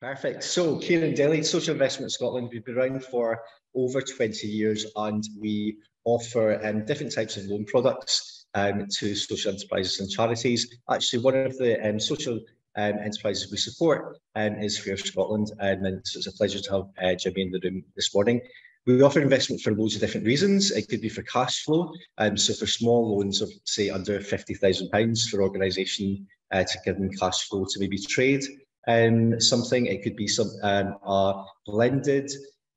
Perfect. So, Kieran Daly, Social Investment Scotland, we've been around for over 20 years and we offer different types of loan products to social enterprises and charities. Actually, one of the social enterprises we support is Fair Scotland, and so it's a pleasure to have Jimmy in the room this morning. We offer investment for loads of different reasons. It could be for cash flow, so for small loans of, say, under £50,000 for organisation to give them cash flow to maybe trade something. It could be some a blended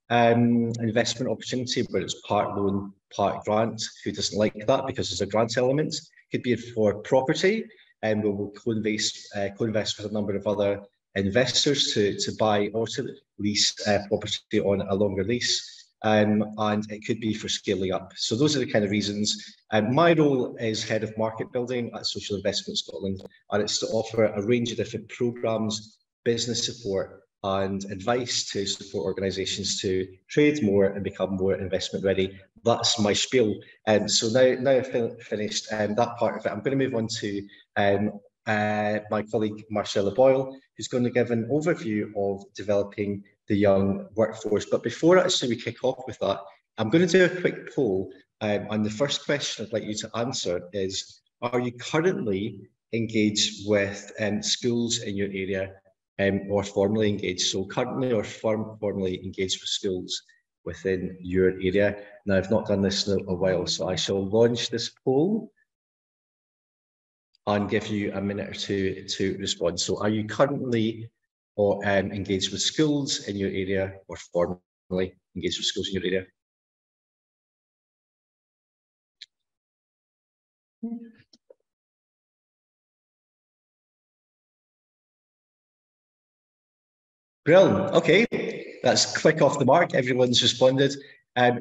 investment opportunity where it's part loan, part grant. Who doesn't like that? Because there's a grant element. It could be for property, and we'll co-invest with a number of other investors to buy or to lease property on a longer lease. And it could be for scaling up. So those are the kind of reasons. My role is Head of Market Building at Social Investment Scotland, and it's to offer a range of different programmes, business support and advice to support organisations to trade more and become more investment ready. That's my spiel. So now I've finished that part of it, I'm going to move on to my colleague Marcella Boyle, who's going to give an overview of developing the young workforce. But before actually we kick off with that, I'm going to do a quick poll. And the first question I'd like you to answer is, are you currently engaged with schools in your area or formally engaged? So currently or formally engaged with schools within your area. Now, I've not done this in a while, so I shall launch this poll and give you a minute or two to respond. So are you currently or engaged with schools in your area or formally engaged with schools in your area? Brilliant. Okay, that's quick off the mark. Everyone's responded.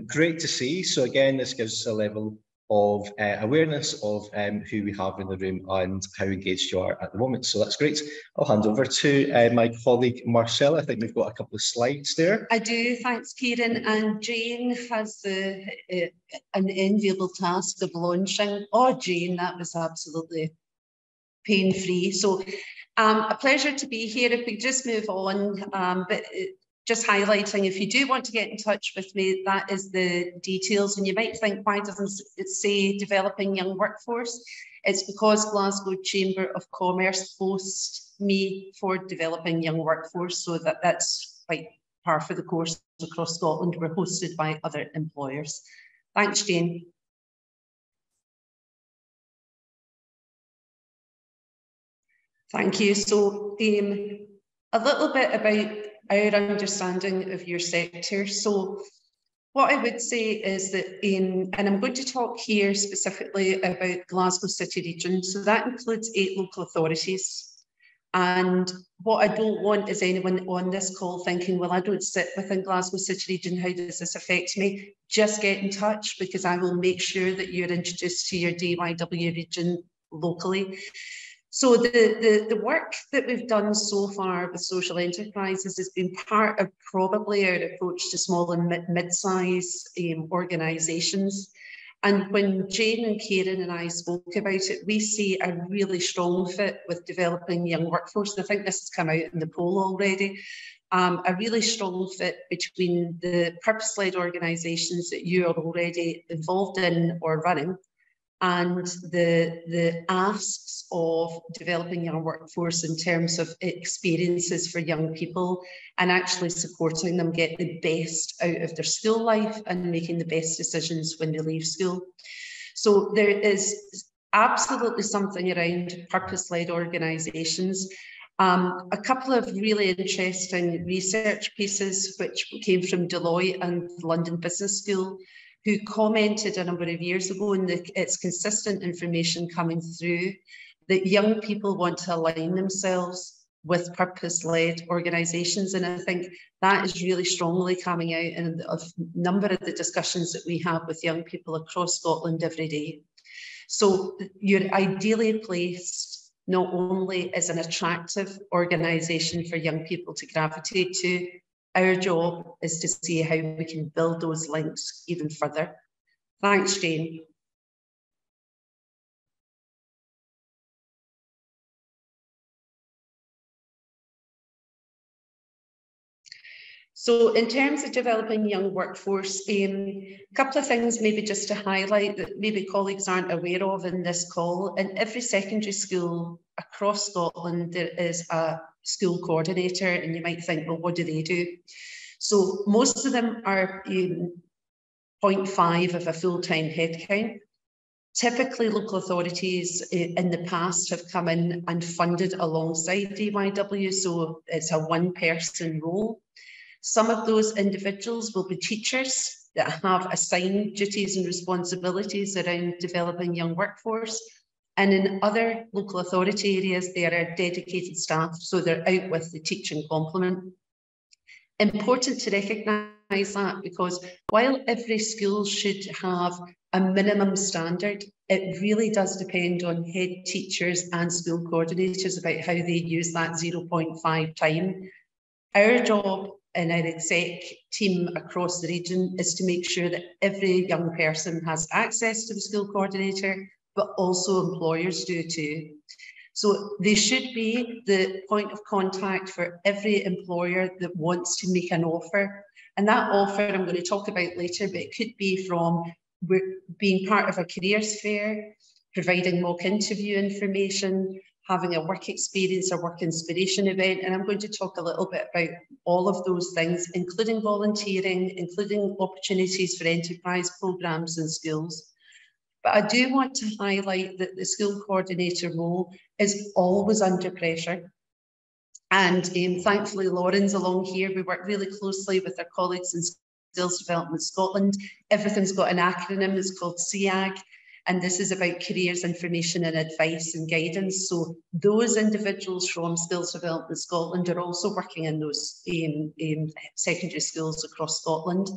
Great to see. So again, this gives us a level of awareness of who we have in the room and how engaged you are at the moment. So that's great. I'll hand over to my colleague Marcella. I think we've got a couple of slides there. I do, thanks Kieran. And Jane has an enviable task of launching. Oh Jane, that was absolutely pain-free. So a pleasure to be here. If we just move on, but just highlighting, if you do want to get in touch with me, that is the details. And you might think, why doesn't it say developing young workforce? It's because Glasgow Chamber of Commerce hosts me for developing young workforce, so that's quite par for the course across Scotland. We're hosted by other employers. Thanks, Jane. Thank you. So a little bit about our understanding of your sector. So what I would say is that and I'm going to talk here specifically about Glasgow City Region. So that includes 8 local authorities. And what I don't want is anyone on this call thinking, well, I don't sit within Glasgow City Region, how does this affect me? Just get in touch, because I will make sure that you're introduced to your DYW region locally. So the work that we've done so far with social enterprises has been part of probably our approach to small and mid-size organisations. And when Jane and Kieran and I spoke about it, we see a really strong fit with developing young workforce. And I think this has come out in the poll already. A really strong fit between the purpose-led organisations that you are already involved in or running, and the asks of developing young workforce in terms of experiences for young people and actually supporting them get the best out of their school life and making the best decisions when they leave school. So there is absolutely something around purpose-led organisations. A couple of really interesting research pieces which came from Deloitte and London Business School, who commented a number of years ago, and it's consistent information coming through, that young people want to align themselves with purpose-led organisations. And I think that is really strongly coming out in a number of the discussions that we have with young people across Scotland every day. So you're ideally placed not only as an attractive organisation for young people to gravitate to. Our job is to see how we can build those links even further. Thanks, Jane. So in terms of developing young workforce, a couple of things maybe just to highlight that maybe colleagues aren't aware of in this call. In every secondary school across Scotland, there is a school coordinator, and you might think, well, what do they do? So most of them are 0.5 of a full-time headcount. Typically, local authorities in the past have come in and funded alongside DYW, so it's a one-person role. Some of those individuals will be teachers that have assigned duties and responsibilities around developing young workforce. And in other local authority areas, there are dedicated staff, so they're out with the teaching complement. Important to recognise that, because while every school should have a minimum standard, it really does depend on head teachers and school coordinators about how they use that 0.5 time. Our job in our exec team across the region is to make sure that every young person has access to the school coordinator, but also employers do too. So they should be the point of contact for every employer that wants to make an offer. And that offer I'm going to talk about later, but it could be from being part of a careers fair, providing mock interview information, having a work experience or work inspiration event. And I'm going to talk a little bit about all of those things, including volunteering, including opportunities for enterprise programs in schools. But I do want to highlight that the school coordinator role is always under pressure. And thankfully, Lauren's along here. We work really closely with our colleagues in Skills Development Scotland. Everything's got an acronym, it's called CIAG. And this is about careers, information and advice and guidance. So those individuals from Skills Development Scotland are also working in those secondary schools across Scotland.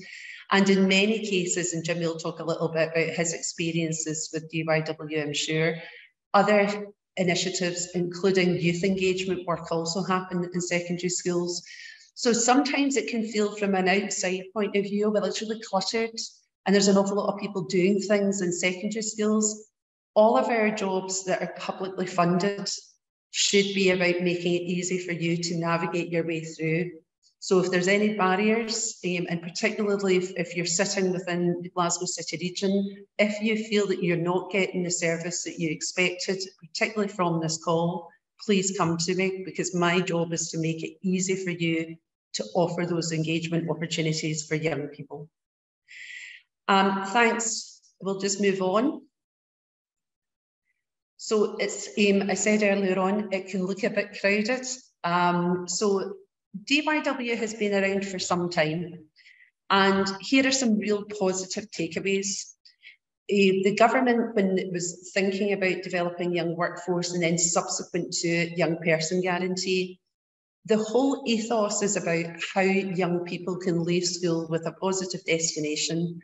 And in many cases, and Jimmy will talk a little bit about his experiences with DYW, I'm sure, other initiatives, including youth engagement work, also happen in secondary schools. So sometimes it can feel from an outside point of view, well, it's really cluttered, and there's an awful lot of people doing things in secondary schools. All of our jobs that are publicly funded should be about making it easy for you to navigate your way through. So if there's any barriers, and particularly if you're sitting within the Glasgow City region, if you feel that you're not getting the service that you expected, particularly from this call, please come to me, because my job is to make it easy for you to offer those engagement opportunities for young people. Thanks. We'll just move on. So it's, I said earlier on, it can look a bit crowded. So DYW has been around for some time, and here are some real positive takeaways. The government, when it was thinking about developing young workforce and then subsequent to young person guarantee, the whole ethos is about how young people can leave school with a positive destination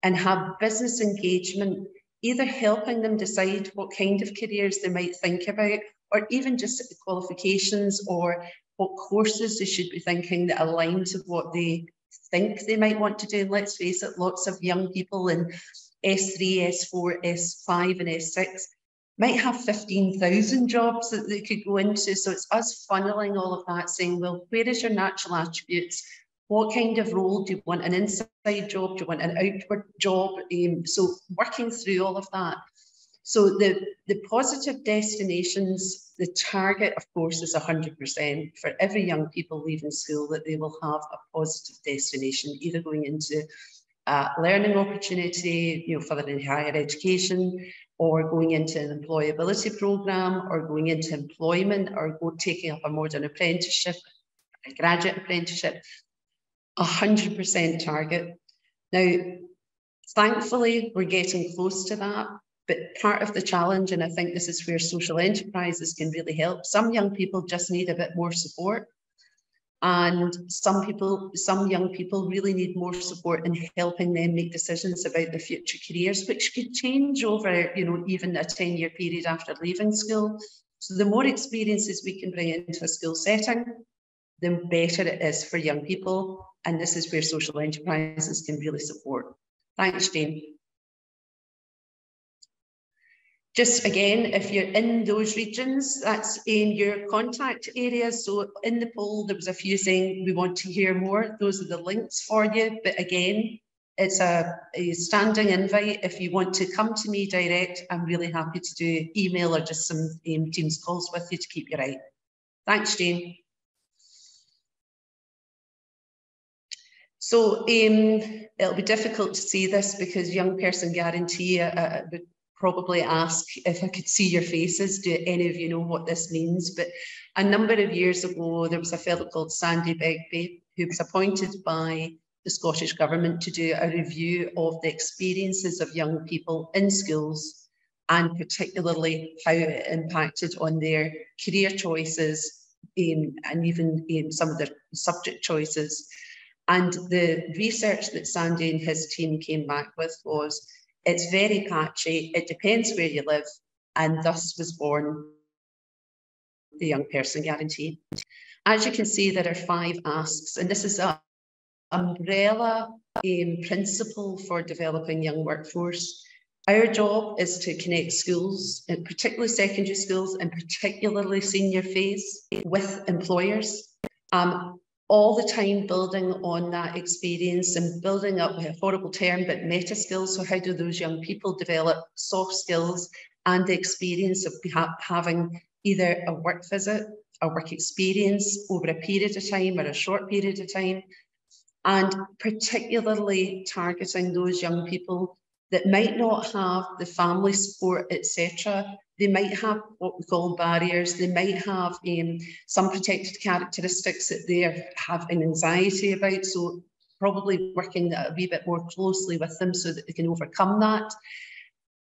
and have business engagement, either helping them decide what kind of careers they might think about, or even just the qualifications or what courses they should be thinking that align to what they think they might want to do. And let's face it, lots of young people in S3, S4, S5 and S6 might have 15,000 jobs that they could go into. So it's us funneling all of that, saying, well, where is your natural attributes? What kind of role do you want? An inside job? Do you want an outward job? So working through all of that. So the positive destinations, the target, of course, is 100% for every young people leaving school, that they will have a positive destination, either going into a learning opportunity, further in higher education, or going into an employability programme, or going into employment, or taking up a modern apprenticeship, a graduate apprenticeship. 100% target. Now, thankfully, we're getting close to that. But part of the challenge, and I think this is where social enterprises can really help, some young people just need a bit more support. And some young people really need more support in helping them make decisions about their future careers, which could change over, even a 10-year period after leaving school. So the more experiences we can bring into a school setting, the better it is for young people. And this is where social enterprises can really support. Thanks, Jane. Just again, if you're in those regions, that's in your contact areas. So in the poll, there was a few saying we want to hear more. Those are the links for you. But again, it's a standing invite. If you want to come to me direct, I'm really happy to do email or just some Teams calls with you to keep you right. Thanks, Jane. So it'll be difficult to see this because young person guarantee would probably ask if I could see your faces. Do any of you know what this means? But a number of years ago, there was a fellow called Sandy Begbie who was appointed by the Scottish Government to do a review of the experiences of young people in schools and particularly how it impacted on their career choices and even some of their subject choices. And the research that Sandy and his team came back with was, it's very patchy, it depends where you live, and thus was born the Young Person Guarantee. As you can see, there are 5 asks, and this is an umbrella principle for developing young workforce. Our job is to connect schools, and particularly secondary schools, and particularly senior phase, with employers. All the time building on that experience and building up a horrible term, but meta skills. So how do those young people develop soft skills and the experience of having either a work visit, a work experience over a period of time or a short period of time, and particularly targeting those young people that might not have the family support, etc. They might have what we call barriers. They might have some protected characteristics that they have an anxiety about. So probably working a wee bit more closely with them so that they can overcome that.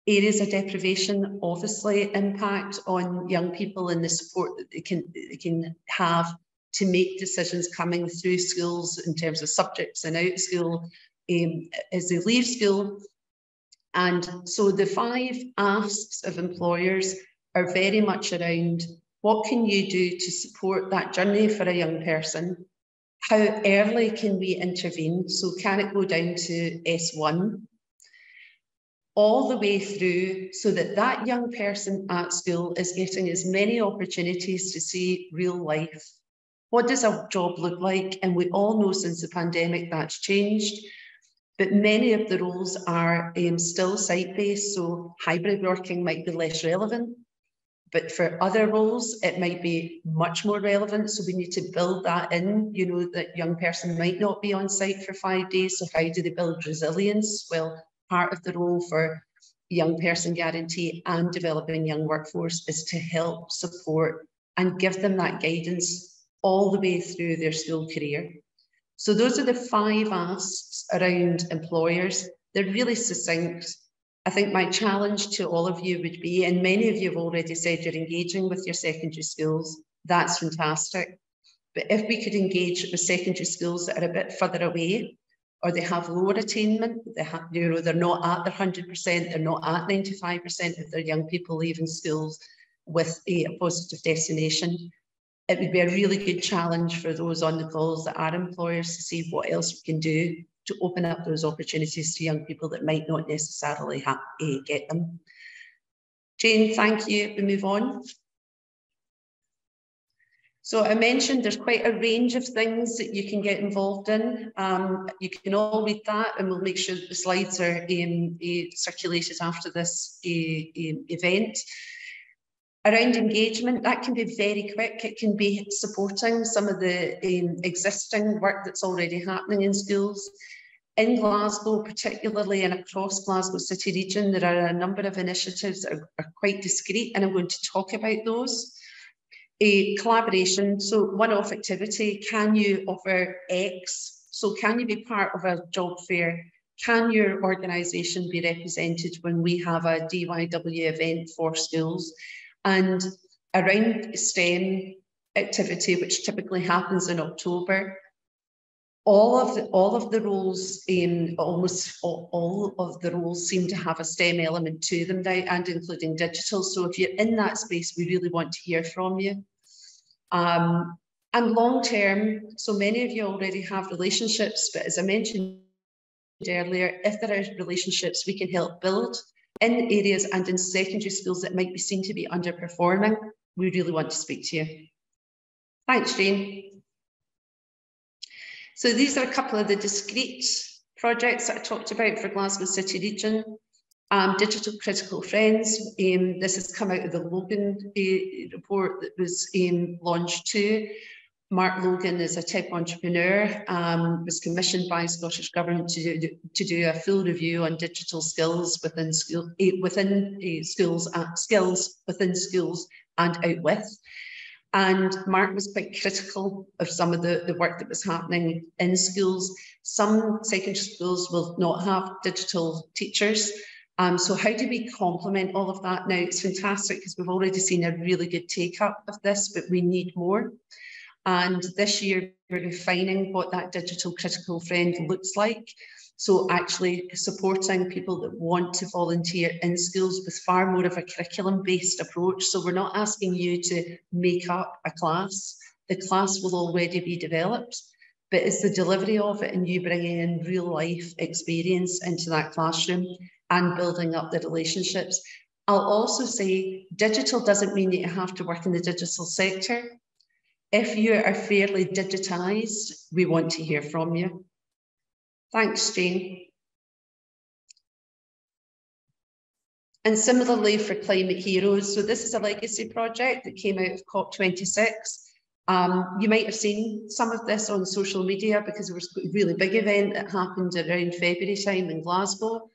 Areas of deprivation obviously impact on young people and the support that they can have to make decisions coming through schools in terms of subjects and out school as they leave school. And so the 5 asks of employers are very much around what can you do to support that journey for a young person? How early can we intervene? So can it go down to S1? All the way through so that that young person at school is getting as many opportunities to see real life. What does a job look like? And we all know since the pandemic that's changed. But many of the roles are still site-based, so hybrid working might be less relevant. But for other roles, it might be much more relevant. So we need to build that in, you know, that young person might not be on site for 5 days. So how do they build resilience? Well, part of the role for Young Person Guarantee and developing young workforce is to help support and give them that guidance all the way through their school career. So those are the 5 asks around employers. They're really succinct. I think my challenge to all of you would be, and many of you have already said you're engaging with your secondary schools, that's fantastic. But if we could engage with secondary schools that are a bit further away, or they have lower attainment, they have, you know, they're not at their 100%, they're not at 95% of their young people leaving schools with a positive destination. It would be a really good challenge for those on the calls that are employers to see what else we can do to open up those opportunities to young people that might not necessarily get them. Jane, thank you. We move on. So I mentioned there's quite a range of things that you can get involved in. You can all read that, and we'll make sure that the slides are circulated after this event. Around engagement, that can be very quick. It can be supporting some of the existing work that's already happening in schools. In Glasgow, particularly and across Glasgow City region, there are a number of initiatives that are quite discreet, and I'm going to talk about those. A collaboration, so one-off activity, can you offer X? So can you be part of a job fair? Can your organisation be represented when we have a DYW event for schools? And around STEM activity, which typically happens in October, all of the roles, almost all of the roles seem to have a STEM element to them now, and including digital. So if you're in that space, we really want to hear from you. And long term, so many of you already have relationships, but as I mentioned earlier, if there are relationships we can help build, in areas and in secondary schools that might be seen to be underperforming, we really want to speak to you. Thanks, Jane. So these are a couple of the discrete projects that I talked about for Glasgow City Region. Digital Critical Friends, this has come out of the Logan report that was launched too. Mark Logan is a tech entrepreneur, was commissioned by the Scottish Government to do a full review on digital skills within schools and out with. And Mark was quite critical of some of the work that was happening in schools. Some secondary schools will not have digital teachers. So how do we complement all of that? Now, it's fantastic because we've already seen a really good take-up of this, but we need more. And this year, we're refining what that digital critical friend looks like. So actually supporting people that want to volunteer in schools with far more of a curriculum-based approach. So we're not asking you to make up a class. The class will already be developed, but it's the delivery of it and you bringing in real life experience into that classroom and building up the relationships. I'll also say digital doesn't mean that you have to work in the digital sector. If you are fairly digitised, we want to hear from you. Thanks, Jane. And similarly for Climate Heroes, so this is a legacy project that came out of COP26. You might have seen some of this on social media because there was a really big event that happened around February time in Glasgow.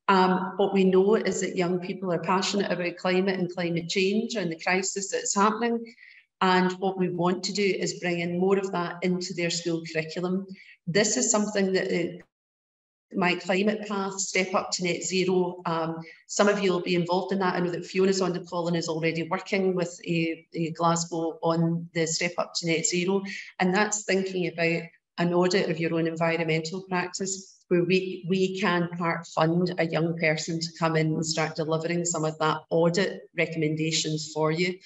What we know is that young people are passionate about climate and climate change and the crisis that's happening. And what we want to do is bring in more of that into their school curriculum. This is something that my climate path, Step Up to Net Zero, some of you will be involved in that. I know that Fiona's on the call and is already working with Glasgow on the Step Up to Net Zero. And that's thinking about an audit of your own environmental practice, where we can part fund a young person to come in and start delivering some of that audit recommendations for you.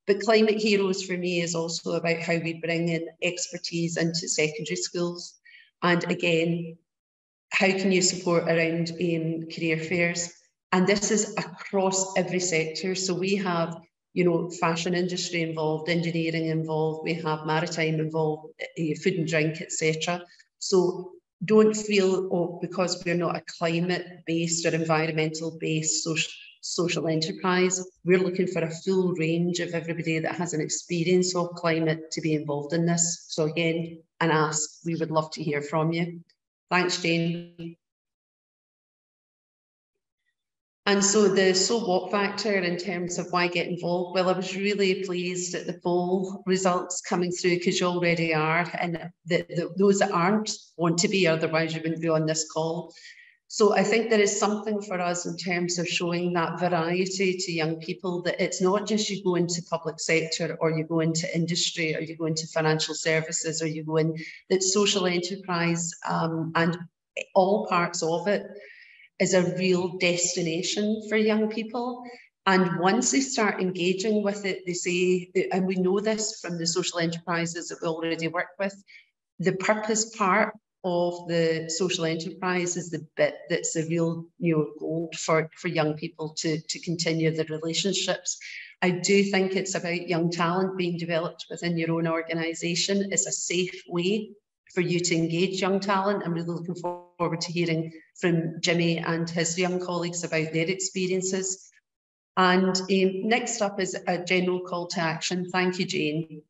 But Climate Heroes for me is also about how we bring in expertise into secondary schools. And again, how can you support around career fairs? And this is across every sector. So we have, you know, fashion industry involved, engineering involved, we have maritime involved, food and drink, etc. So don't feel, oh, because we're not a climate-based or environmental-based social enterprise, we're looking for a full range of everybody that has an experience of climate to be involved in this. So again, an ask, we would love to hear from you. Thanks, Jane. And so the so what factor in terms of why get involved, well, I was really pleased at the poll results coming through, because you already are, and those that aren't want to be, otherwise you wouldn't be on this call. So I think there is something for us in terms of showing that variety to young people, that it's not just you go into public sector or you go into industry or you go into financial services or you go in, that social enterprise and all parts of it is a real destination for young people. And once they start engaging with it, they say, and we know this from the social enterprises that we already work with, the purpose part of the social enterprise is the bit that's the real, you know, gold for young people to continue the relationships. I do think it's about young talent being developed within your own organisation. It's a safe way for you to engage young talent. I'm really looking forward to hearing from Jimmy and his young colleagues about their experiences. And next up is a general call to action. Thank you, Jane.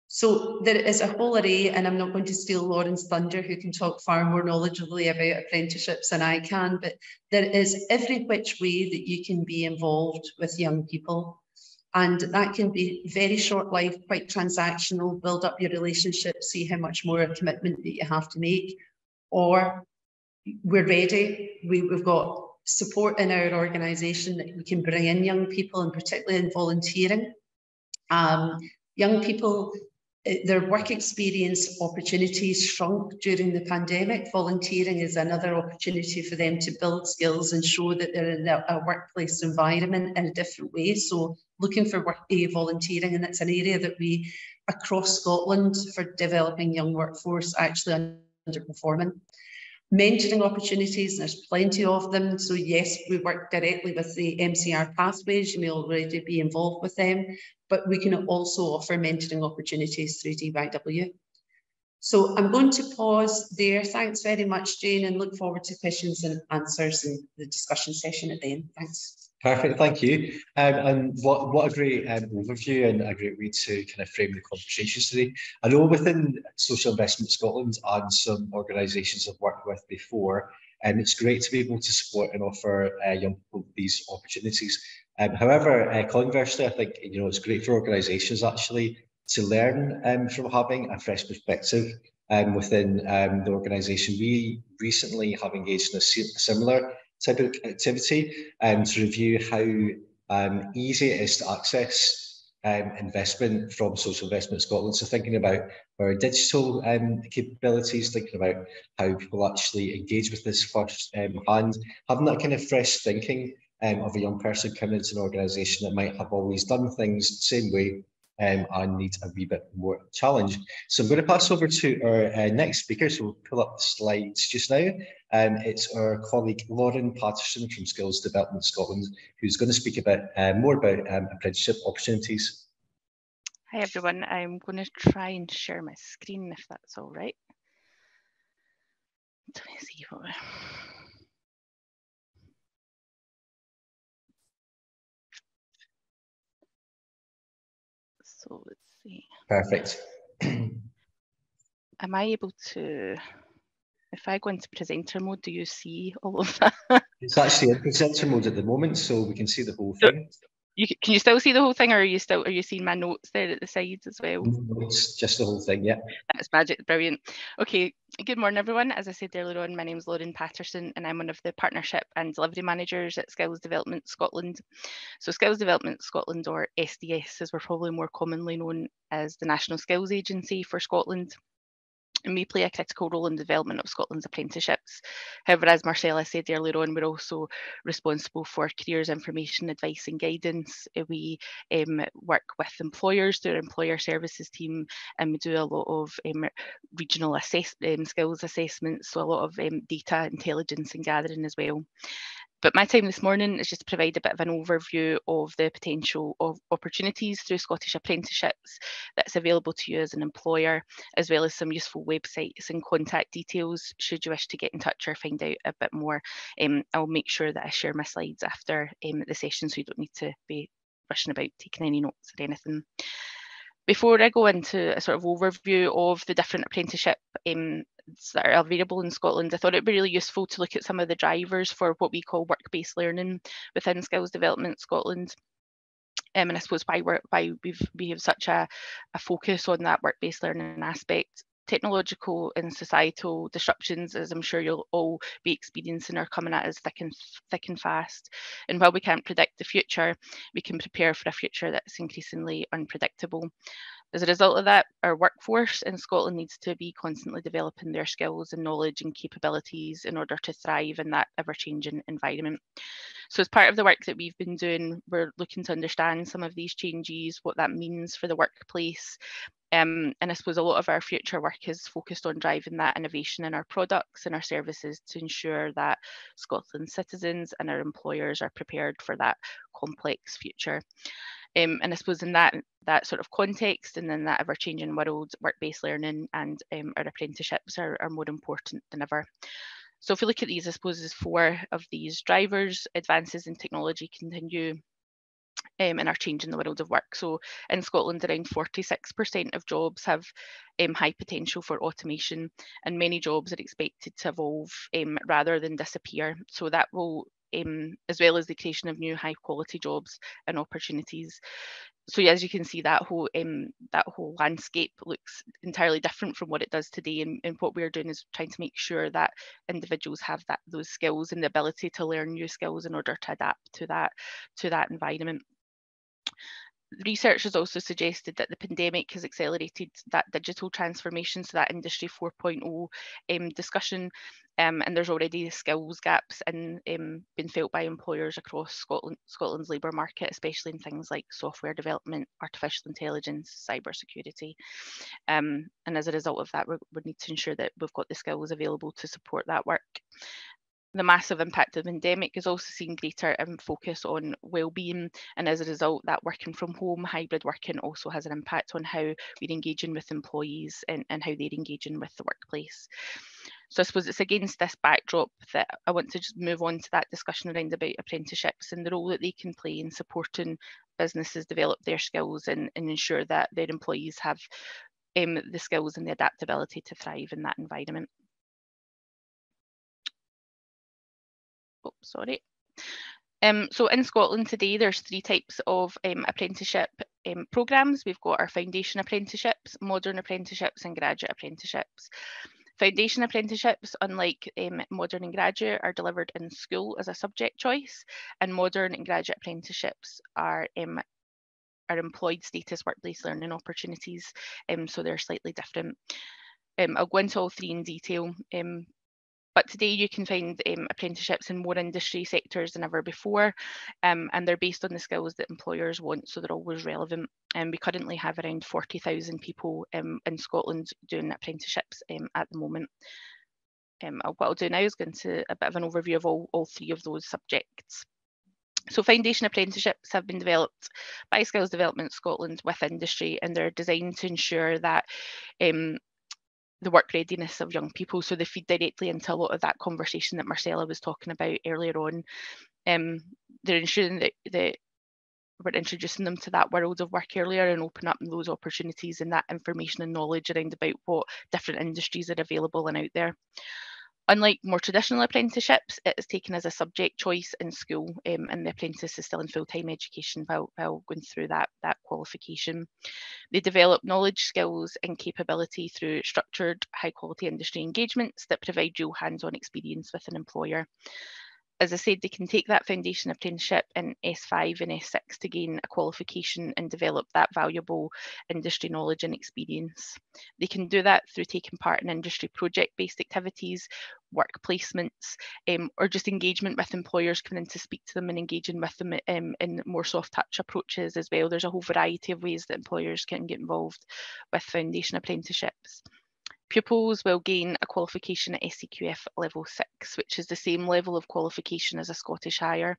So there is a whole array, and I'm not going to steal Lauren's thunder, who can talk far more knowledgeably about apprenticeships than I can, but there is every which way that you can be involved with young people. And that can be very short life, quite transactional, build up your relationship, see how much more a commitment that you have to make. Or we're ready, we've got support in our organisation that we can bring in young people, and particularly in volunteering. Young people, their work experience opportunities shrunk during the pandemic. Volunteering is another opportunity for them to build skills and show that they're in a workplace environment in a different way. So looking for volunteering, and it's an area that we, across Scotland, for developing young workforce, actually underperforming. Mentoring opportunities, there's plenty of them. So yes, we work directly with the MCR pathways. You may already be involved with them, but we can also offer mentoring opportunities through DYW. So I'm going to pause there. Thanks very much, Jane, and look forward to questions and answers in the discussion session at the end. Thanks. Perfect, thank you. And what a great overview and a great way to kind of frame the conversations today. I know within Social Investment Scotland and some organisations I've worked with before, it's great to be able to support and offer young people these opportunities. However, conversely, I think it's great for organisations actually to learn from having a fresh perspective within the organisation. We recently have engaged in a similar type of activity to review how easy it is to access investment from Social Investment Scotland. So thinking about our digital capabilities, thinking about how people actually engage with this first hand, having that kind of fresh thinking of a young person coming into an organisation that might have always done things the same way and need a wee bit more challenge. So I'm going to pass over to our next speaker. So we'll pull up the slides just now. It's our colleague Lauren Patterson from Skills Development Scotland, who's going to speak about more about apprenticeship opportunities. Hi everyone, I'm going to try and share my screen if that's all right. Let me see what we're... So let's see. Perfect. Am I able to, if I go into presenter mode, do you see all of that? It's actually in presenter mode at the moment, so we can see the whole thing. Can you still see the whole thing, or are you seeing my notes there at the sides as well? No, it's just the whole thing, yeah. That's magic, brilliant. Okay, good morning everyone. As I said earlier on, my name is Lauren Patterson and I'm one of the partnership and delivery managers at Skills Development Scotland. So Skills Development Scotland, or SDS as we're probably more commonly known as the National Skills Agency for Scotland, and we play a critical role in the development of Scotland's apprenticeships. However, as Marcella said earlier on, we're also responsible for careers information, advice and guidance. We work with employers through our employer services team, and we do a lot of regional skills assessments, so a lot of data intelligence and gathering as well. But my time this morning is just to provide a bit of an overview of the potential of opportunities through Scottish apprenticeships that's available to you as an employer, as well as some useful websites and contact details should you wish to get in touch or find out a bit more. I'll make sure that I share my slides after the session, so you don't need to be rushing about taking any notes or anything. Before I go into a sort of overview of the different apprenticeship that are available in Scotland, I thought it'd be really useful to look at some of the drivers for what we call work-based learning within Skills Development Scotland. And I suppose why we have such a focus on that work-based learning aspect. Technological and societal disruptions, as I'm sure you'll all be experiencing, are coming at us thick and fast. And while we can't predict the future, we can prepare for a future that's increasingly unpredictable. As a result of that, our workforce in Scotland needs to be constantly developing their skills and knowledge and capabilities in order to thrive in that ever-changing environment. So as part of the work that we've been doing, we're looking to understand some of these changes, what that means for the workplace. And I suppose a lot of our future work is focused on driving that innovation in our products and our services to ensure that Scotland's citizens and our employers are prepared for that complex future. And I suppose in that sort of context and in that ever-changing world, work-based learning and our apprenticeships are more important than ever. So if we look at these, I suppose there's four of these drivers. Advances in technology continue and are changing the world of work. So in Scotland, around 46% of jobs have high potential for automation, and many jobs are expected to evolve rather than disappear. So that will, as well as the creation of new high quality jobs and opportunities. So as you can see, that whole landscape looks entirely different from what it does today. And what we're doing is trying to make sure that individuals have those skills and the ability to learn new skills in order to adapt to that environment. Research has also suggested that the pandemic has accelerated that digital transformation, so that Industry 4.0 discussion. And there's already skills gaps been felt by employers across Scotland's labour market, especially in things like software development, artificial intelligence, cybersecurity. And as a result of that, we need to ensure that we've got the skills available to support that work. The massive impact of the pandemic has also seen greater focus on well-being, and as a result, that working from home, hybrid working also has an impact on how we're engaging with employees and how they're engaging with the workplace. So I suppose it's against this backdrop that I want to just move on to that discussion around about apprenticeships and the role that they can play in supporting businesses develop their skills and ensure that their employees have the skills and the adaptability to thrive in that environment. Oh, sorry. So in Scotland today, there's 3 types of apprenticeship programmes. We've got our foundation apprenticeships, modern apprenticeships and graduate apprenticeships. Foundation apprenticeships, unlike modern and graduate, are delivered in school as a subject choice, and modern and graduate apprenticeships are employed status workplace learning opportunities, so they're slightly different. I'll go into all 3 in detail. But today you can find apprenticeships in more industry sectors than ever before, and they're based on the skills that employers want, so they're always relevant. And we currently have around 40,000 people in Scotland doing apprenticeships at the moment. What I'll do now is go into a bit of an overview of all 3 of those subjects. So foundation apprenticeships have been developed by Skills Development Scotland with industry, and they're designed to ensure that the work readiness of young people, so they feed directly into a lot of that conversation that Marcella was talking about earlier on. They're ensuring that we're introducing them to that world of work earlier and open up those opportunities and that information and knowledge around about what different industries are available and out there. Unlike more traditional apprenticeships, it is taken as a subject choice in school, and the apprentice is still in full-time education while going through that qualification. They develop knowledge, skills and capability through structured, high-quality industry engagements that provide real hands-on experience with an employer. As I said, they can take that foundation apprenticeship in S5 and S6 to gain a qualification and develop that valuable industry knowledge and experience. They can do that through taking part in industry project-based activities, work placements, or just engagement with employers coming in to speak to them and engaging with them in more soft touch approaches as well. There's a whole variety of ways that employers can get involved with foundation apprenticeships. Pupils will gain a qualification at SCQF level 6, which is the same level of qualification as a Scottish Higher.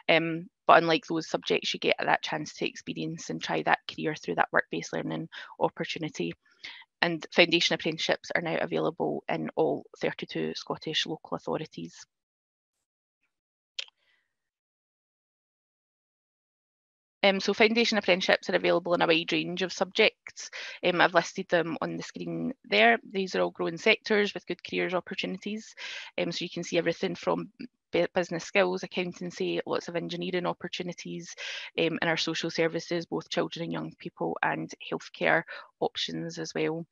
But unlike those subjects, you get that chance to experience and try that career through that work-based learning opportunity. And foundation apprenticeships are now available in all 32 Scottish local authorities. So foundation apprenticeships are available in a wide range of subjects. I've listed them on the screen there. These are all growing sectors with good careers opportunities. So you can see everything from business skills, accountancy, lots of engineering opportunities, in our social services, both children and young people, and healthcare options as well.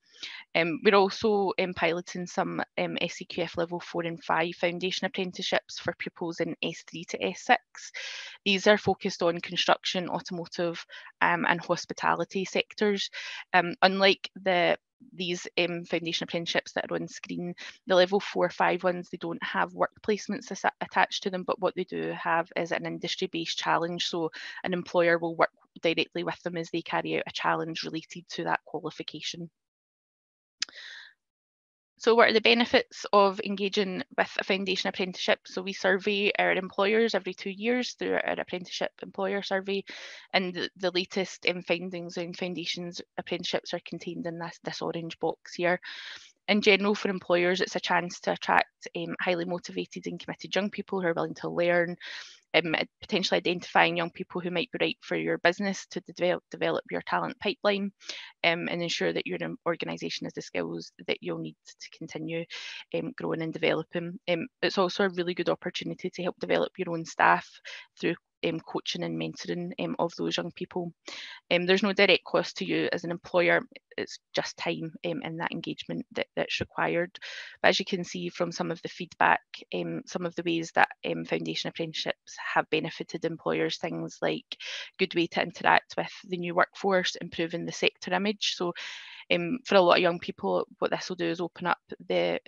We're also piloting some SCQF level 4 and 5 foundation apprenticeships for pupils in S3 to S6. These are focused on construction, automotive and hospitality sectors. Unlike these foundation apprenticeships that are on screen, the level 4-5 ones, they don't have work placements attached to them, but what they do have is an industry-based challenge. So an employer will work directly with them as they carry out a challenge related to that qualification. So what are the benefits of engaging with a foundation apprenticeship? So we survey our employers every 2 years through our apprenticeship employer survey, and the latest findings on foundations apprenticeships are contained in this orange box here. In general, for employers, it's a chance to attract highly motivated and committed young people who are willing to learn, potentially identifying young people who might be right for your business to develop your talent pipeline, and ensure that your organisation has the skills that you'll need to continue growing and developing. It's also a really good opportunity to help develop your own staff through coaching and mentoring of those young people. There's no direct cost to you as an employer, it's just time in that engagement that's required. But as you can see from some of the feedback, some of the ways that foundation apprenticeships have benefited employers, things like good way to interact with the new workforce, improving the sector image. So For a lot of young people, what this will do is open up their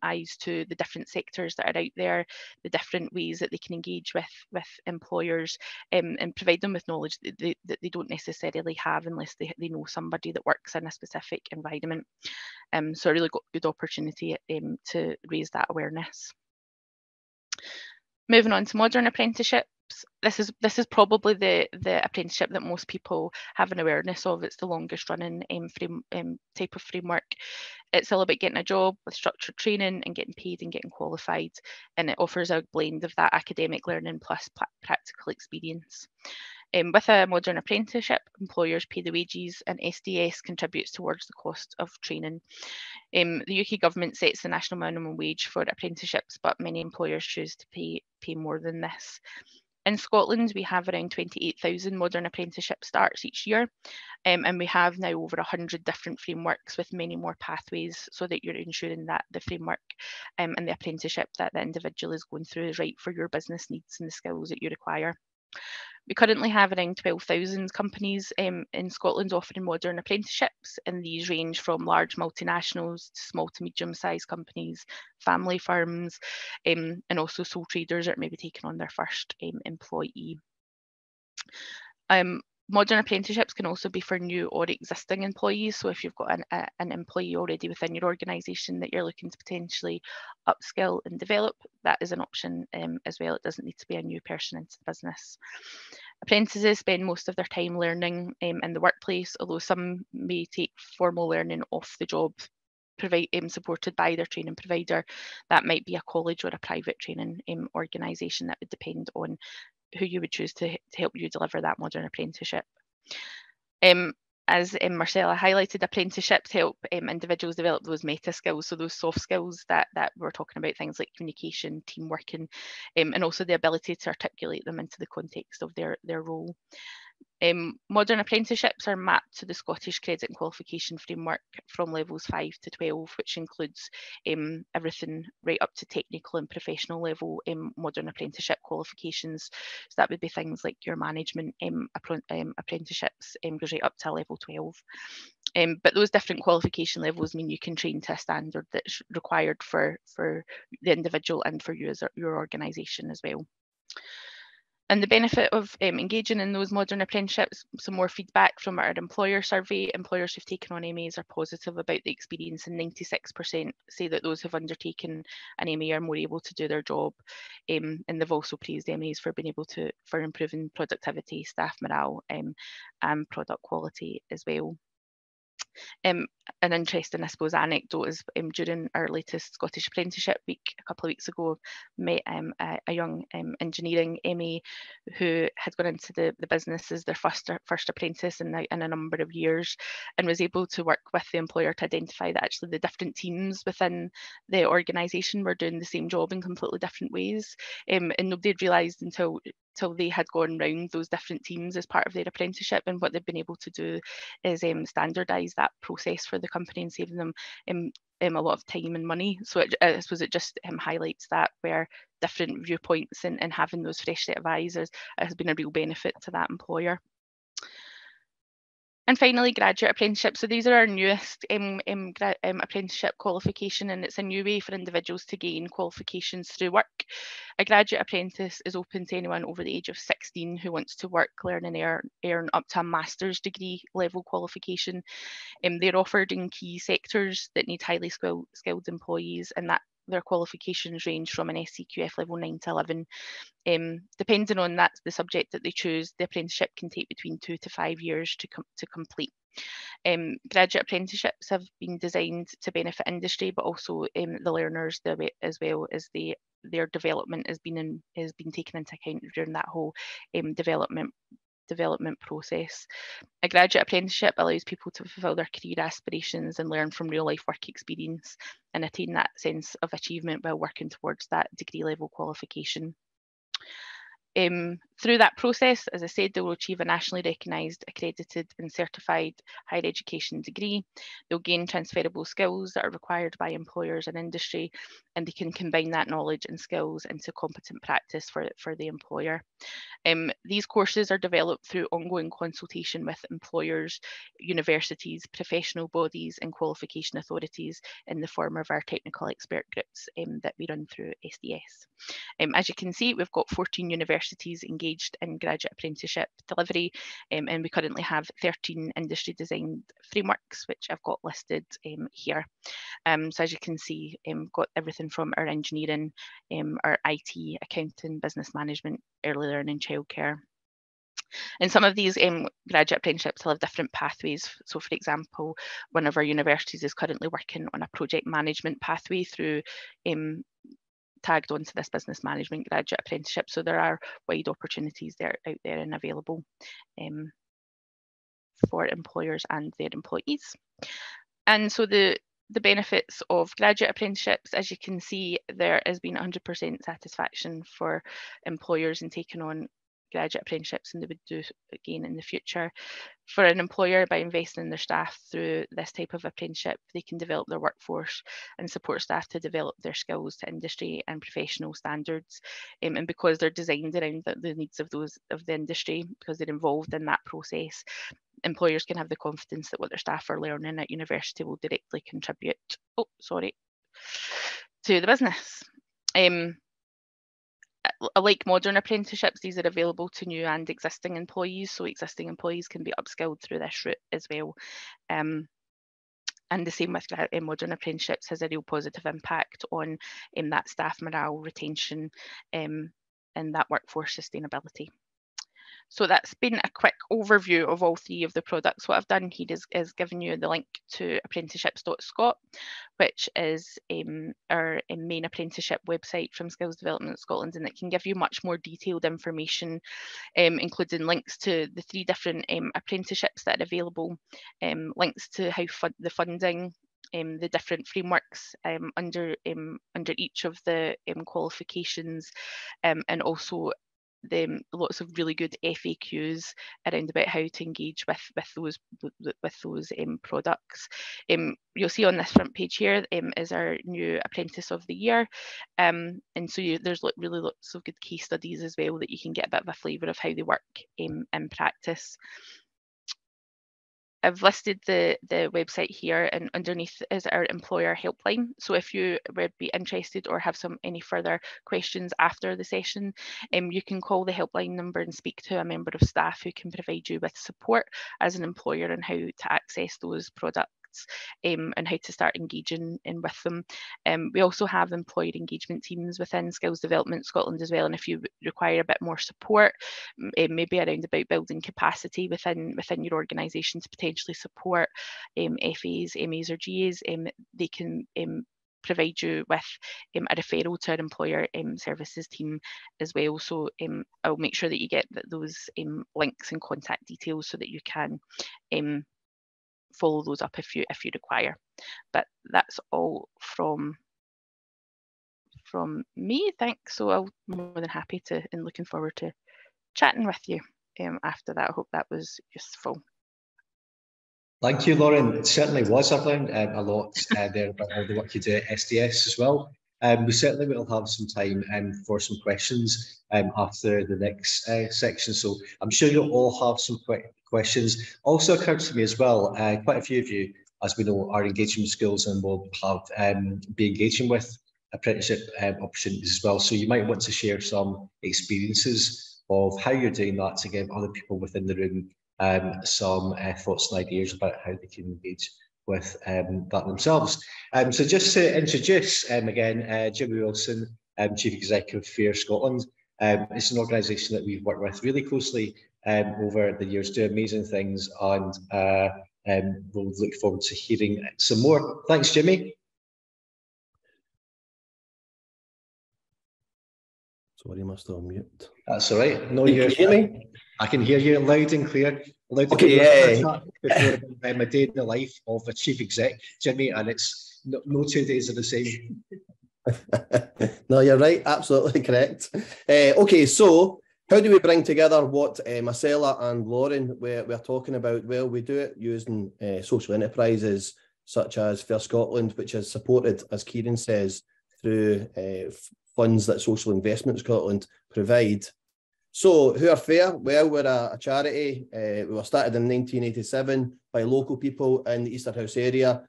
eyes to the different sectors that are out there, the different ways that they can engage with employers, and provide them with knowledge that they don't necessarily have unless they know somebody that works in a specific environment. So a really good opportunity to raise that awareness. Moving on to modern apprenticeships. This is probably the apprenticeship that most people have an awareness of. It's the longest running type of framework. It's all about getting a job with structured training and getting paid and getting qualified, and it offers a blend of that academic learning plus practical experience. With a modern apprenticeship, employers pay the wages and SDS contributes towards the cost of training. The UK government sets the national minimum wage for apprenticeships, but many employers choose to pay more than this. In Scotland, we have around 28,000 modern apprenticeship starts each year, and we have now over 100 different frameworks with many more pathways, so that you're ensuring that the framework and the apprenticeship that the individual is going through is right for your business needs and the skills that you require. We currently have around 12,000 companies in Scotland offering modern apprenticeships, and these range from large multinationals to small to medium-sized companies, family firms, and also sole traders that are maybe taking on their first employee. Modern apprenticeships can also be for new or existing employees. So if you've got an employee already within your organisation that you're looking to potentially upskill and develop, that is an option as well. It doesn't need to be a new person into the business. Apprentices spend most of their time learning in the workplace, although some may take formal learning off the job, supported by their training provider. That might be a college or a private training organisation. That would depend on who you would choose to help you deliver that modern apprenticeship. As Marcella highlighted, apprenticeships help individuals develop those meta skills, so those soft skills that we're talking about, things like communication, teamwork, and also the ability to articulate them into the context of their role. Modern apprenticeships are mapped to the Scottish Credit and Qualification Framework from levels 5 to 12, which includes everything right up to technical and professional level modern apprenticeship qualifications. So that would be things like your management apprenticeships goes right up to level 12. But those different qualification levels mean you can train to a standard that's required for the individual and for you as your organisation as well. And the benefit of engaging in those modern apprenticeships, some more feedback from our employer survey. Employers who've taken on MAs are positive about the experience, and 96% say that those who've undertaken an MA are more able to do their job. And they've also praised MAs for being able for improving productivity, staff morale, and product quality as well. An interesting, I suppose, anecdote is during our latest Scottish Apprenticeship Week a couple of weeks ago, met a young engineering MA who had gone into the business as their first apprentice in a number of years, and was able to work with the employer to identify that actually the different teams within the organisation were doing the same job in completely different ways, and nobody had realised until they had gone round those different teams as part of their apprenticeship. And what they've been able to do is standardise that process for the company and save them a lot of time and money. So I suppose it just highlights that, where different viewpoints and having those fresh set of eyes has been a real benefit to that employer. And finally, graduate apprenticeship. So these are our newest apprenticeship qualification, and it's a new way for individuals to gain qualifications through work. A graduate apprentice is open to anyone over the age of 16 who wants to work, learn and earn up to a master's degree level qualification. They're offered in key sectors that need highly skilled employees, and that their qualifications range from an SCQF level 9 to 11. Depending on the subject that they choose, the apprenticeship can take between 2 to 5 years to complete. Graduate apprenticeships have been designed to benefit industry, but also the learners as well, as their development has been taken into account during that whole development process. A graduate apprenticeship allows people to fulfil their career aspirations and learn from real life work experience and attain that sense of achievement while working towards that degree level qualification. Through that process, as I said, they will achieve a nationally recognised, accredited and certified higher education degree. They'll gain transferable skills that are required by employers and industry, and they can combine that knowledge and skills into competent practice for the employer. These courses are developed through ongoing consultation with employers, universities, professional bodies and qualification authorities in the form of our technical expert groups that we run through SDS. As you can see, we've got 14 universities engaged in graduate apprenticeship delivery, and we currently have 13 industry designed frameworks, which I've got listed here. So as you can see, got everything from our engineering, our IT, accounting, business management, early learning, childcare. And some of these graduate apprenticeships will have different pathways. So for example, one of our universities is currently working on a project management pathway through tagged onto this business management graduate apprenticeship. So there are wide opportunities out there and available for employers and their employees. And so the benefits of graduate apprenticeships, as you can see, there has been 100% satisfaction for employers in taking on graduate apprenticeships, and they would do again in the future. For an employer, by investing in their staff through this type of apprenticeship, they can develop their workforce and support staff to develop their skills to industry and professional standards. And because they're designed around the needs of the industry, because they're involved in that process, employers can have the confidence that what their staff are learning at university will directly contribute to the business. Like modern apprenticeships, these are available to new and existing employees, so existing employees can be upskilled through this route as well. And the same with modern apprenticeships has a real positive impact on that staff morale, retention, and that workforce sustainability. So that's been a quick overview of all three of the products. What I've done here is given you the link to apprenticeships.scot, which is our main apprenticeship website from Skills Development Scotland, and it can give you much more detailed information, including links to the three different apprenticeships that are available, links to how the funding, the different frameworks under each of the qualifications, and also lots of really good FAQs around about how to engage with those products. You'll see on this front page here is our new Apprentice of the Year, and so there's really lots of good case studies as well that you can get a bit of a flavour of how they work in practice. I've listed the website here, and underneath is our employer helpline. So if you would be interested or have any further questions after the session, you can call the helpline number and speak to a member of staff who can provide you with support as an employer on how to access those products. And how to start engaging with them. We also have employer engagement teams within Skills Development Scotland as well, and if you require a bit more support, maybe around about building capacity within your organisation to potentially support FAs, MAs or GAs, they can provide you with a referral to our employer services team as well. So I'll make sure that you get those links and contact details so that you can follow those up if you require. But that's all from me. Thanks. So I'm more than happy to, and looking forward to chatting with you after that. I hope that was useful. Thank you, Lauren. It certainly was. I've learned a lot there about all the work you do at SDS as well. We certainly will have some time for some questions after the next section. So I'm sure you'll all have some quick questions. Also occurred to me as well, quite a few of you, as we know, are engaging with schools and will have be engaging with apprenticeship opportunities as well. So you might want to share some experiences of how you're doing that to give other people within the room some thoughts and ideas about how they can engage with that themselves. So just to introduce again, Jimmy Wilson, Chief Executive of FAIR Scotland. It's an organisation that we've worked with really closely over the years, do amazing things, and we'll look forward to hearing some more. Thanks, Jimmy. Sorry, I must have mute. That's all right. No, can you hear me? I can hear you loud and clear. Okay, yeah. Before a day in the life of a chief exec, Jimmy, and it's no 2 days are the same. No, you're right. Absolutely correct. Okay, so How do we bring together what Marcella and Lauren we're talking about? Well, we do it using social enterprises such as Fair Scotland, which is supported, as Kieran says, through funds that Social Investment Scotland provide. So who are Fair? Well, we're a charity. We were started in 1987 by local people in the Easterhouse area,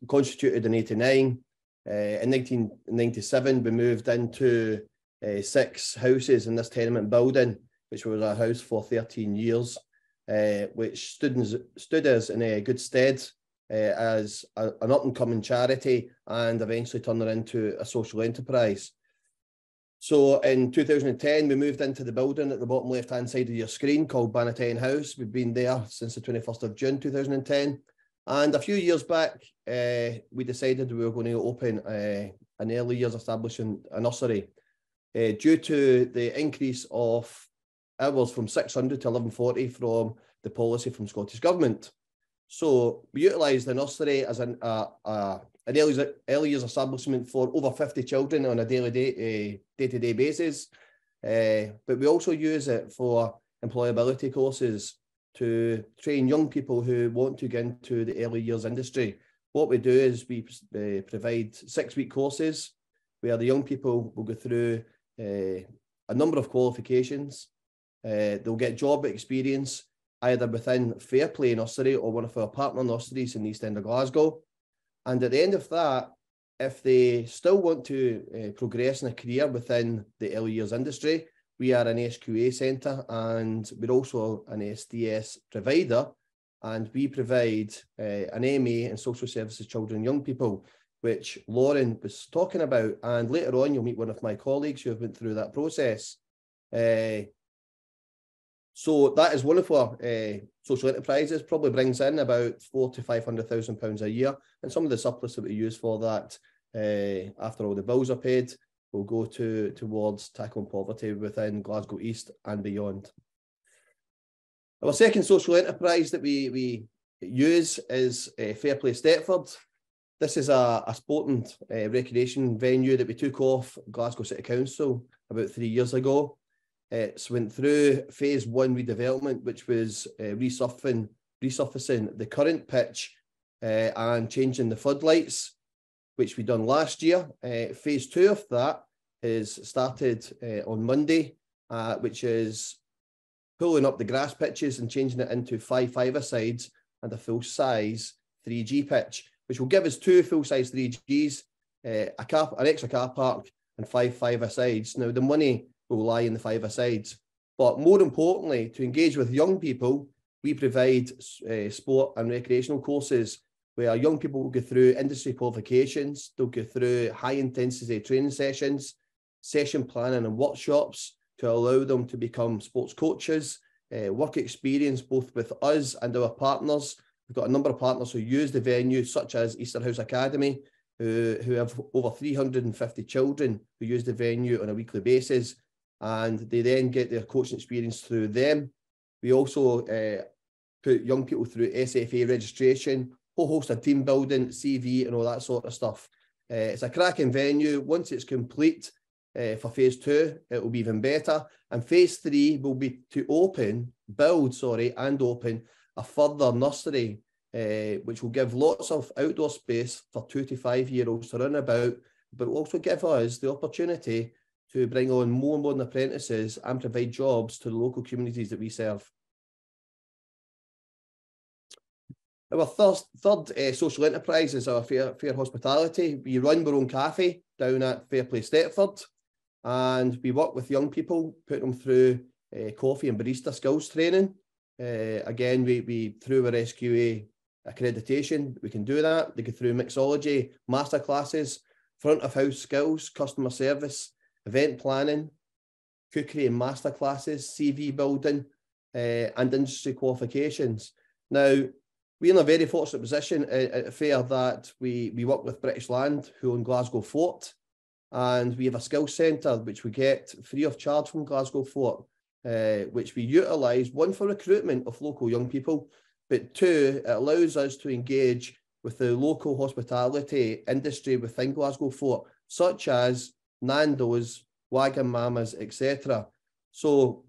constituted in 89. In 1997, we moved into 6 houses in this tenement building, which was our house for 13 years, which stood us in a good stead as an up-and-coming charity, and eventually turned it into a social enterprise. So in 2010, we moved into the building at the bottom left-hand side of your screen called Bannatyne House. We've been there since the 21st of June 2010. And a few years back, we decided we were going to open an early years establishment, a nursery, due to the increase of hours from 600 to 1140 from the policy from Scottish Government. So we utilised the nursery as an early years establishment for over 50 children on a day-to-day basis. But we also use it for employability courses to train young people who want to get into the early years industry. What we do is we provide 6-week courses where the young people will go through a number of qualifications. They'll get job experience either within Fairplay Nursery or one of our partner nurseries in the East End of Glasgow. And at the end of that, if they still want to progress in a career within the early years industry, we are an SQA centre and we're also an SDS provider, and we provide an MA in Social Services, Children and Young People, which Lauren was talking about. And later on, you'll meet one of my colleagues who have been through that process. So that is one of our social enterprises, probably brings in about £400,000 to £500,000 a year. And some of the surplus that we use for that, after all the bills are paid, will go towards tackling poverty within Glasgow East and beyond. Our second social enterprise that we use is Fairplay Stepford. This is a sporting recreation venue that we took off Glasgow City Council about 3 years ago. It's went through phase 1 redevelopment, which was resurfacing the current pitch and changing the floodlights, which we done last year. Phase 2 of that is started on Monday, which is pulling up the grass pitches and changing it into 5 5-a-sides and a full-size 3G pitch, which will give us 2 full-size 3Gs, an extra car park and 5 5-a-sides. Now, the money will lie in the 5-a-sides. But more importantly, to engage with young people, we provide sport and recreational courses where young people will go through industry qualifications, they'll go through high-intensity training sessions, session planning and workshops to allow them to become sports coaches, work experience both with us and our partners. We've got a number of partners who use the venue, such as Easterhouse Academy, who have over 350 children who use the venue on a weekly basis, and they then get their coaching experience through them. We also put young people through SFA registration, whole host of team building, CV and all that sort of stuff. It's a cracking venue. Once it's complete for phase 2, it will be even better. And phase 3 will be to open a further nursery, which will give lots of outdoor space for 2 to 5-year-olds to run about, but will also give us the opportunity to bring on more and more apprentices and provide jobs to the local communities that we serve. Our third social enterprise is our Fair Hospitality. We run our own cafe down at Fairplay Stepford, and we work with young people, put them through coffee and barista skills training. Again, we through our SQA accreditation, we can do that. They go through mixology, masterclasses, front of house skills, customer service, event planning, cookery and masterclasses, CV building, and industry qualifications. Now, we're in a very fortunate position at Fair that we work with British Land, who own Glasgow Fort, and we have a skills centre which we get free of charge from Glasgow Fort, which we utilise, one, for recruitment of local young people, but 2, it allows us to engage with the local hospitality industry within Glasgow Fort, such as Nando's, Wagamama's, etc. So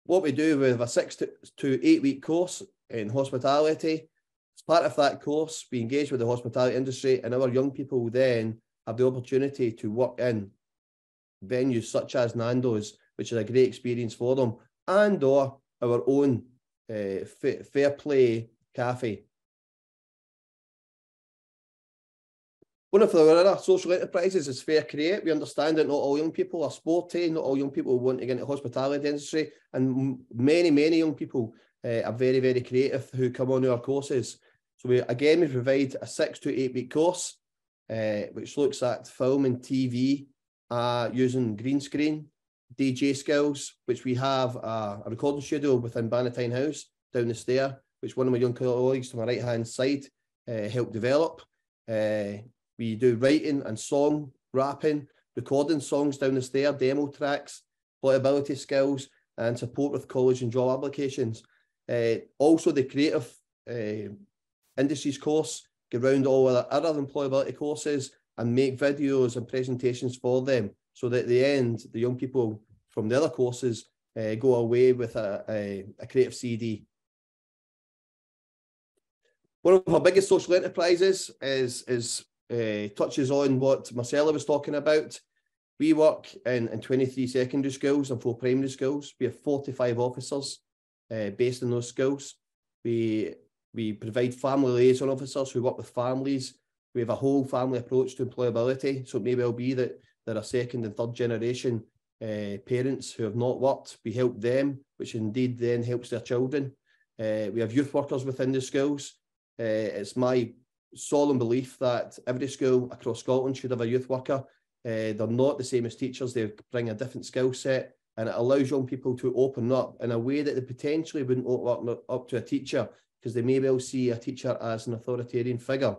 what we do, we have a 6 to 8 week course in hospitality. As part of that course, we engage with the hospitality industry, and our young people then have the opportunity to work in venues such as Nando's, which is a great experience for them, and or our own Fair Play Cafe. One of our other social enterprises is Fair Create. We understand that not all young people are sporty, not all young people want to get into the hospitality industry, and many, many young people are very, very creative who come on our courses. So we provide a 6 to 8 week course, which looks at film and TV using green screen, DJ skills, which we have a recording studio within Bannatyne House down the stair, which one of my young colleagues to my right-hand side helped develop. We do writing and song rapping, recording songs down the stair, demo tracks, playability skills, and support with college and job applications. Also, the creative industries course, get around all other employability courses and make videos and presentations for them, so that at the end, the young people from the other courses go away with a creative CD. One of our biggest social enterprises touches on what Marcella was talking about. We work in 23 secondary schools and 4 primary schools. We have 45 officers based in those schools. We provide family liaison officers who work with families. We have a whole family approach to employability. So it may well be that there are second and third generation parents who have not worked. We help them, which indeed then helps their children. We have youth workers within the schools. It's my solemn belief that every school across Scotland should have a youth worker. They're not the same as teachers. They bring a different skill set, and it allows young people to open up in a way that they potentially wouldn't open up to a teacher, because they may well see a teacher as an authoritarian figure.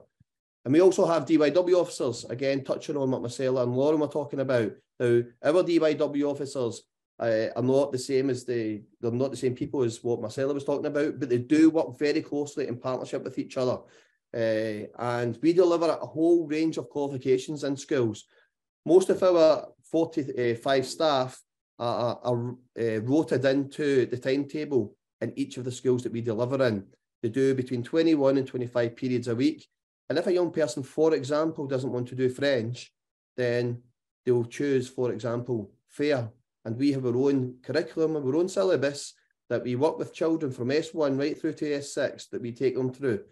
And we also have DYW officers, again, touching on what Marcella and Lauren were talking about. Now, our DYW officers are not the same they're not the same people as what Marcella was talking about, but they do work very closely in partnership with each other. And we deliver a whole range of qualifications in schools. Most of our 45 staff are rotated into the timetable in each of the schools that we deliver in. They do between 21 and 25 periods a week. And if a young person, for example, doesn't want to do French, then they'll choose, for example, FAIR. And we have our own curriculum, our own syllabus that we work with children from S1 right through to S6 that we take them through.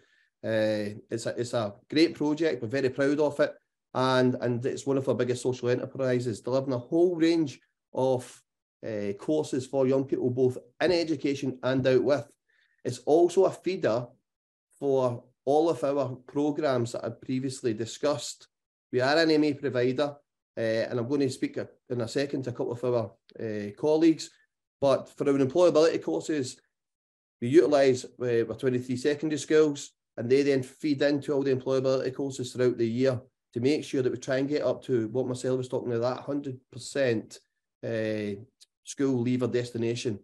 It's a great project. We're very proud of it. And it's one of our biggest social enterprises, delivering a whole range of courses for young people, both in education and out with. It's also a feeder for all of our programmes that I previously discussed. We are an MA provider, and I'm going to speak in a second to a couple of our colleagues. But for our employability courses, we utilise our 23 secondary schools, and they then feed into all the employability courses throughout the year to make sure that we try and get up to what Marcel was talking about, that 100% school leaver destination.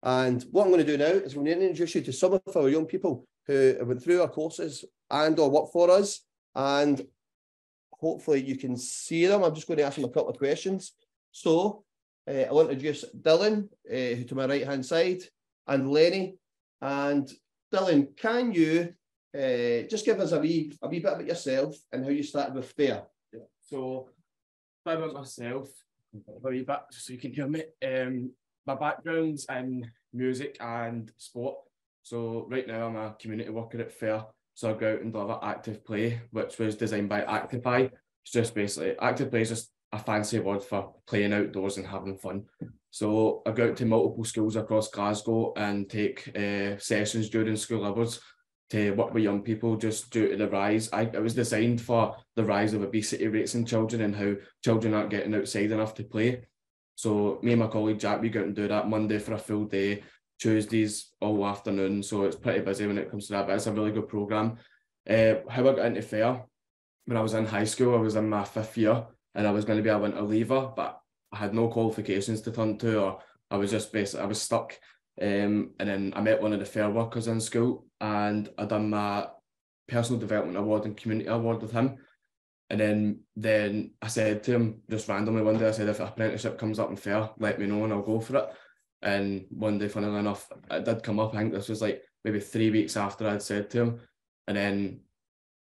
And what I'm going to do now is I'm going to introduce you to some of our young people who went through our courses and or work for us, and hopefully you can see them. I'm just going to ask them a couple of questions. So I'll introduce Dylan, to my right hand side, and Lenny. And Dylan, can you just give us a wee bit about yourself and how you started with FAIR? Yeah. So a bit about myself, a wee bit so you can hear me. My background's in music and sport. So right now I'm a community worker at FAIR. So I go out and deliver Active Play, which was designed by Actify. It's just basically, Active Play is just a fancy word for playing outdoors and having fun. So I go out to multiple schools across Glasgow and take sessions during school hours to work with young people, just due to the rise. It was designed for the rise of obesity rates in children and how children aren't getting outside enough to play. So me and my colleague Jack, we go out and do that Monday for a full day, Tuesdays all afternoon. So it's pretty busy when it comes to that, but it's a really good programme. How I got into FAIR, when I was in high school, I was in my 5th year and I was going to be a winter leaver, but I had no qualifications to turn to, or I was just basically, I was stuck. And then I met one of the FAIR workers in school and I done my personal development award and community award with him. And then I said to him just randomly one day, I said, if an apprenticeship comes up in fair, let me know and I'll go for it. And one day, funnily enough, it did come up. I think this was like maybe 3 weeks after I'd said to him. And then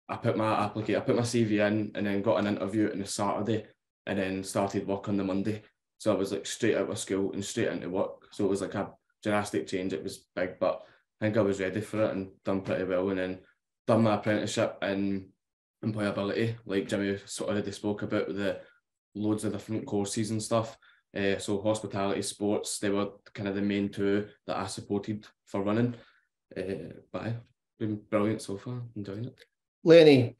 I put my CV in and then got an interview on the Saturday and then started work on the Monday. So I was like straight out of school and straight into work. So it was like a drastic change. It was big, but I think I was ready for it and done pretty well. And then done my apprenticeship in employability, like Jimmy sort of already spoke about, with the loads of different courses and stuff. So hospitality, sports, they were kind of the main two that I supported for running. But it's been brilliant so far, enjoying it. Lenny,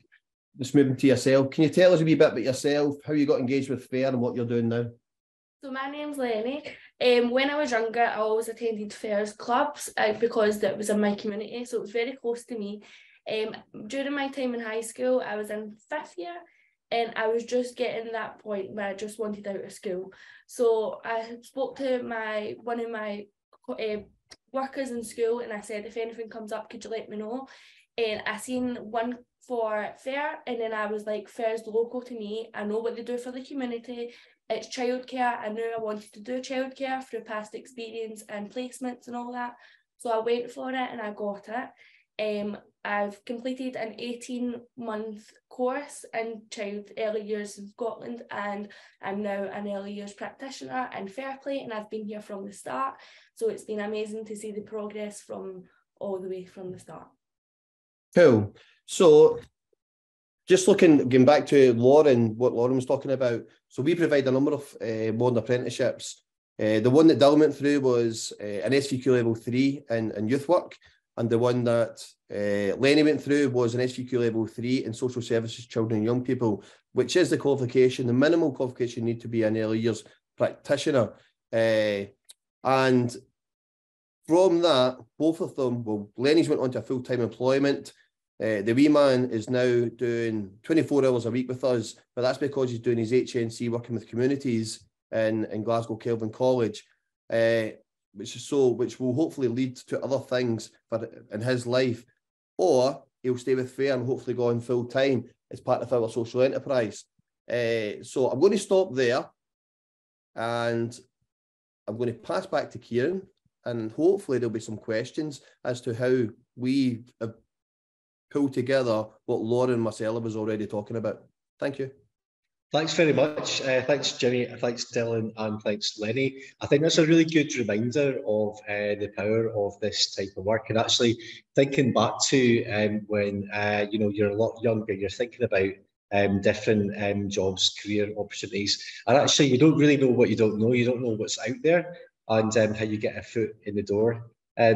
just moving to yourself, can you tell us a wee bit about yourself, how you got engaged with fair and what you're doing now? So my name's Lenny. When I was younger, I always attended fairs clubs because that was in my community, so it was very close to me. During my time in high school, I was in 5th year, and I was just getting that point where I just wanted out of school. So I spoke to one of my workers in school, and I said, if anything comes up, could you let me know? And I seen one for fair, and then I was like, fair's local to me. I know what they do for the community. It's childcare. I knew I wanted to do childcare through past experience and placements and all that. So I went for it and I got it. I've completed an 18-month course in child early years in Scotland, and I'm now an early years practitioner in Fairplay, and I've been here from the start. So it's been amazing to see the progress from all the way from the start. Cool. So just going back to Lauren, what Lauren was talking about. So we provide a number of modern apprenticeships. The one that Dylan went through was an SVQ level 3 in youth work. And the one that Lenny went through was an SVQ level 3 in social services, children and young people, which is the qualification, the minimal qualification you need to be an early years practitioner. And from that, both of them, well, Lenny's went on to a full-time employment. The wee man is now doing 24 hours a week with us, but that's because he's doing his HNC working with communities in Glasgow Kelvin College. Which will hopefully lead to other things in his life, or he'll stay with fair and hopefully go on full time as part of our social enterprise. So I'm going to stop there, and I'm going to pass back to Kieran, and hopefully there'll be some questions as to how we pull together what Lauren Marcella was already talking about. Thank you. Thanks very much. Thanks, Jimmy. Thanks, Dylan, and thanks, Lenny. I think that's a really good reminder of the power of this type of work. And actually, thinking back to when you're a lot younger, you're thinking about different jobs, career opportunities, and actually, you don't really know what you don't know. You don't know what's out there, and how you get a foot in the door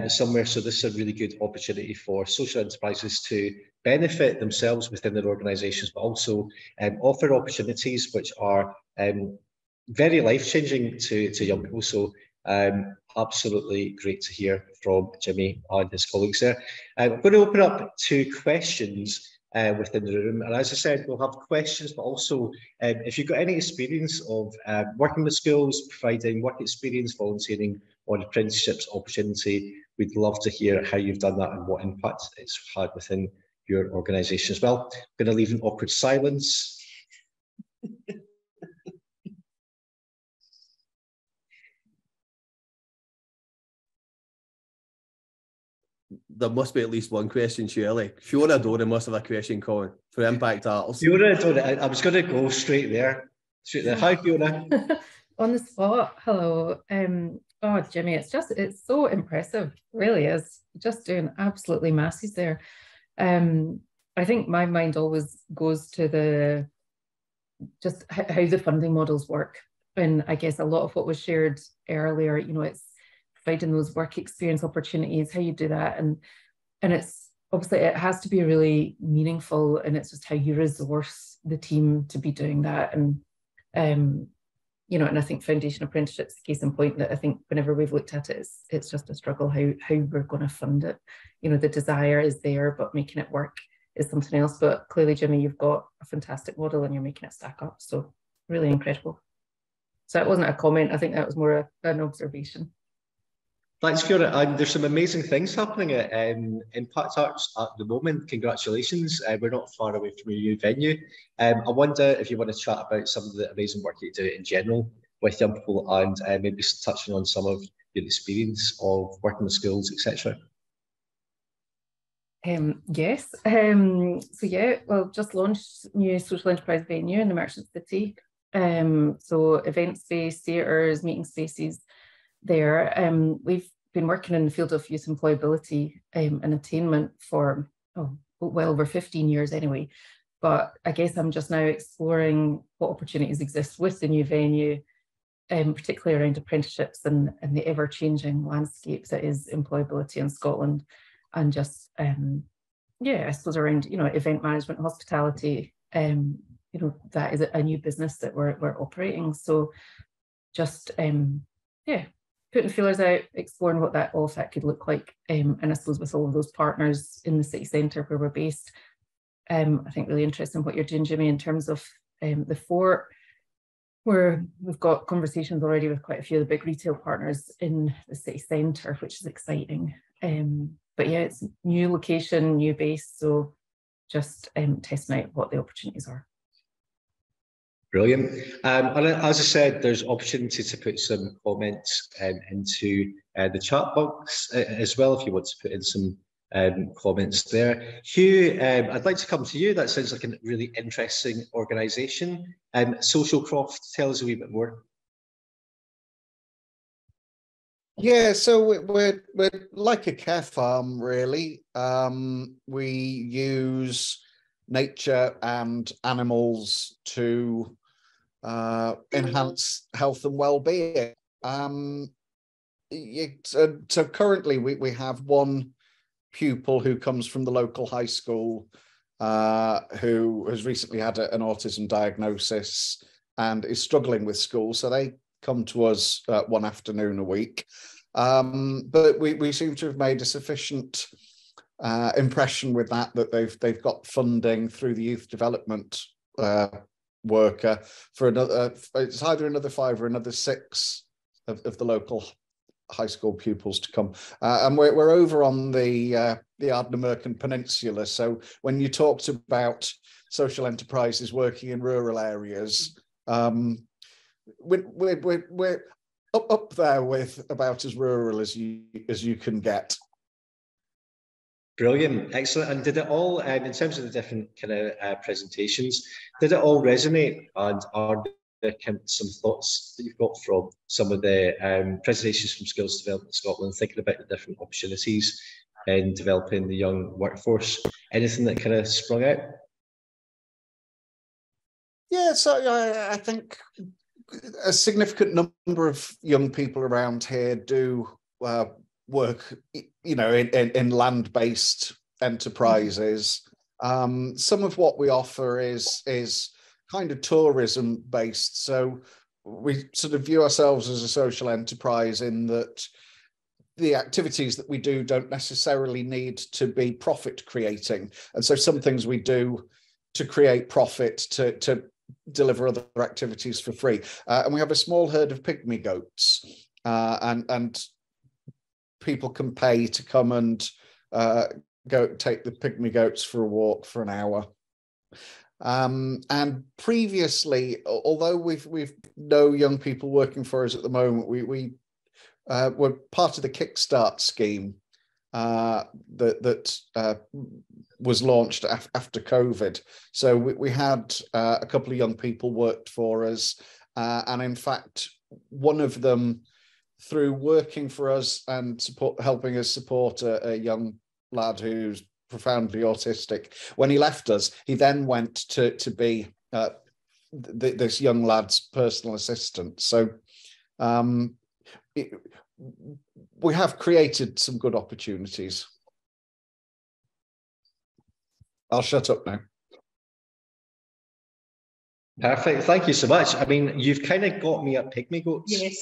somewhere. So this is a really good opportunity for social enterprises to benefit themselves within their organisations, but also offer opportunities which are very life-changing to young people. So absolutely great to hear from Jimmy and his colleagues there. I'm going to open up to questions within the room. And as I said, we'll have questions, but also if you've got any experience of working with schools, providing work experience, volunteering on apprenticeships opportunity, we'd love to hear how you've done that and what impact it's had within your organisation as well. I'm going to leave an awkward silence. There must be at least one question, surely. Fiona Dora must have a question, Colin, for Impact Arts. Fiona Dora, I was going to go straight there. Hi, Fiona. On the spot. Hello. Oh, Jimmy, it's so impressive. Really is. Just doing absolutely masses there. I think my mind always goes to just how the funding models work. And I guess a lot of what was shared earlier, it's providing those work experience opportunities, how you do that. And it's obviously, it has to be really meaningful, and it's just how you resource the team to be doing that. And, and I think foundation apprenticeships, case in point, that I think whenever we've looked at it, it's just a struggle how we're going to fund it. The desire is there, but making it work is something else. But clearly, Jimmy, you've got a fantastic model and you're making it stack up. So really incredible. So that wasn't a comment. I think that was more an observation. Thanks, Fiona. And there's some amazing things happening at Impact Arts at the moment. Congratulations. We're not far away from your new venue. I wonder if you want to chat about some of the amazing work you do in general with young people, and maybe touching on some of your experience of working with schools, etc. Yes. So yeah, well, just launched new social enterprise venue in the Merchant City. So event space, theatres, meeting spaces there. We've been working in the field of youth employability and attainment for well over 15 years anyway. But I guess I'm just now exploring what opportunities exist with the new venue, particularly around apprenticeships and the ever-changing landscape that is employability in Scotland. And just yeah, I suppose around event management, hospitality, that is a new business that we're operating. So just yeah, putting feelers out, exploring what all of that could look like, and I suppose with all of those partners in the city centre where we're based. I think really interesting what you're doing, Jimmy, in terms of the fort, where we've got conversations already with quite a few of the big retail partners in the city centre, which is exciting. But yeah, it's new location, new base, so just testing out what the opportunities are. Brilliant. And as I said, there's opportunity to put some comments into the chat box as well, if you want to put in some comments there. Hugh, I'd like to come to you. That sounds like a really interesting organisation. Socialcroft, tell us a wee bit more. Yeah, so we're like a care farm, really. We use nature and animals to enhance health and well-being. So currently we have one pupil who comes from the local high school who has recently had an autism diagnosis and is struggling with school. So they come to us one afternoon a week. But we seem to have made a sufficient impression with that they've got funding through the youth development worker for another, it's either another 5 or another 6 of the local high school pupils to come. And we're over on the Ardnamurchan Peninsula. So when you talked about social enterprises working in rural areas, we're up there with about as rural as you can get. Brilliant, excellent. And did it all, in terms of the different kind of presentations, did it all resonate? And are there some thoughts that you've got from some of the presentations from Skills Development Scotland, thinking about the different opportunities in developing the young workforce? Anything that kind of sprung out? Yeah, so I think a significant number of young people around here do work, in land-based enterprises. Some of what we offer is kind of tourism-based. So we sort of view ourselves as a social enterprise in that the activities that we do don't necessarily need to be profit-creating. And so some things we do to create profit, to deliver other activities for free. And we have a small herd of pygmy goats, and people can pay to come and go take the pygmy goats for a walk for an hour. And previously, although we've no young people working for us at the moment, we were part of the Kickstart scheme that was launched after COVID. So we had a couple of young people worked for us, and in fact, one of them, through working for us and helping us support a young lad who's profoundly autistic, when he left us, he then went to be this young lad's personal assistant. So we have created some good opportunities. I'll shut up now. Perfect. Thank you so much. I mean, you've kind of got me at pygmy goats. Yes.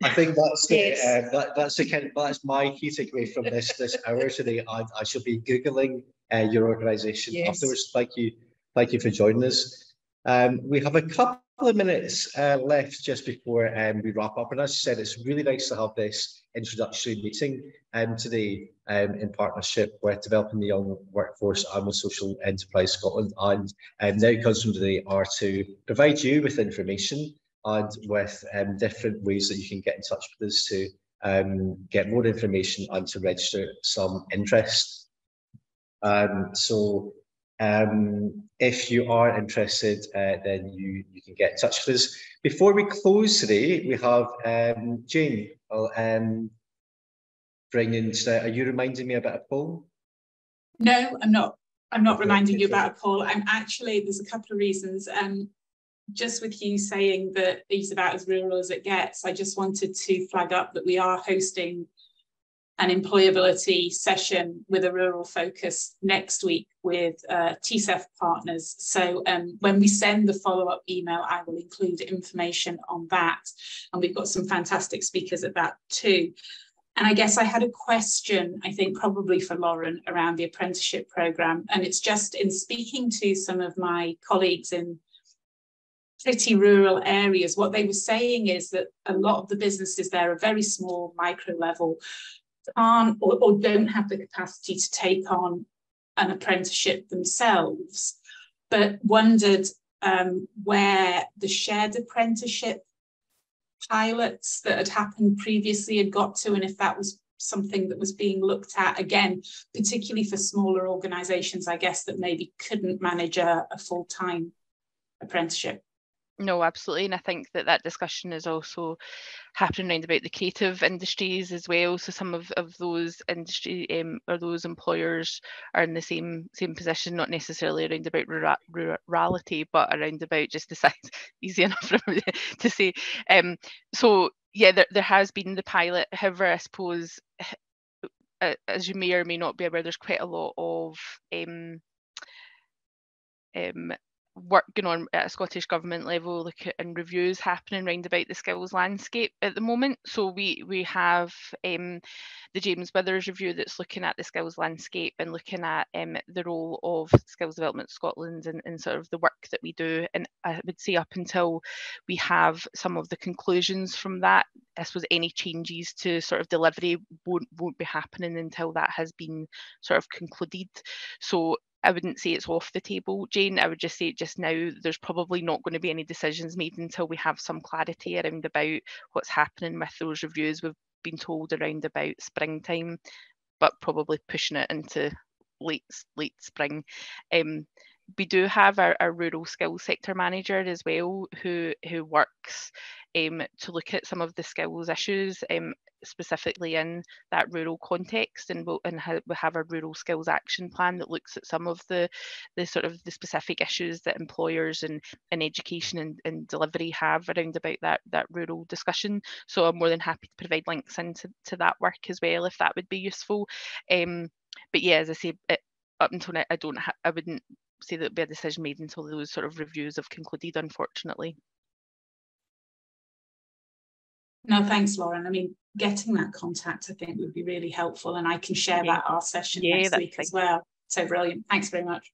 I think that's Yes. that's my key takeaway from this hour today. I shall be googling your organisation afterwards. Thank you for joining us. We have a couple of minutes left just before we wrap up. And as I said, it's really nice to have this introductory meeting today in partnership with Developing the Young Workforce and with Social Enterprise Scotland. And the outcomes from today are to provide you with information and with different ways that you can get in touch with us to get more information and to register some interest. If you are interested, then you can get in touch with us. Before we close today, we have Jane. I'll bring in. Are you reminding me about a poll? No, I'm not. I'm not reminding you about a poll. I'm actually, there's a couple of reasons. Just with you saying that it's about as rural as it gets, I just wanted to flag up that we are hosting an employability session with a rural focus next week with TCEF partners. So when we send the follow-up email, I will include information on that. And we've got some fantastic speakers at that too. And I guess I had a question, I think probably for Lauren, around the apprenticeship programme. And it's just in speaking to some of my colleagues in pretty rural areas, what they were saying is that a lot of the businesses there are very small, micro level, aren't or don't have the capacity to take on an apprenticeship themselves, but wondered where the shared apprenticeship pilots that had happened previously had got to, and if that was something that was being looked at again, particularly for smaller organisations, I guess, that maybe couldn't manage a full-time apprenticeship. No, absolutely. And I think that discussion is also happening around about the creative industries as well. So some of those industry or those employers are in the same position, not necessarily around about rurality, but around about just the size, easy enough for me to say. So yeah, there has been the pilot. However, I suppose, as you may or may not be aware, there's quite a lot of work going on at a Scottish Government level, and reviews happening around about the skills landscape at the moment. So we have the James Withers review that's looking at the skills landscape and looking at the role of Skills Development Scotland and sort of the work that we do. And I would say up until we have some of the conclusions from that, I suppose any changes to sort of delivery won't be happening until that has been sort of concluded. So I wouldn't say it's off the table, Jane. I would just say just now there's probably not going to be any decisions made until we have some clarity around about what's happening with those reviews. We've been told around about springtime, but probably pushing it into late spring. We do have our rural skills sector manager as well, who works to look at some of the skills issues, specifically in that rural context, and we have a rural skills action plan that looks at some of the sort of the specific issues that employers and education and delivery have around about that rural discussion. So I'm more than happy to provide links into that work as well, if that would be useful. But yeah, as I say, up until now, I wouldn't say that there'd be a decision made until those sort of reviews have concluded, unfortunately. No, thanks, Lauren. I mean, getting that contact, I think, would be really helpful, and I can share that our session next week as well. So brilliant. Thanks very much.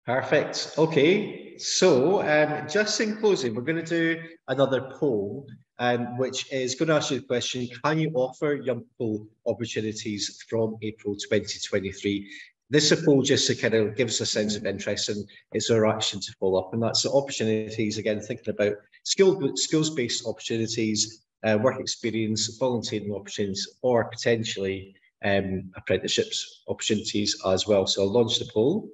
Perfect. Okay, so just in closing, we're going to do another poll, which is going to ask you the question: can you offer young people opportunities from April 2023? This is a poll just to kind of give us a sense of interest, and it's our action to follow up. And that's the opportunities, again, thinking about skills-based opportunities, work experience, volunteering opportunities, or potentially apprenticeships opportunities as well. So I'll launch the poll.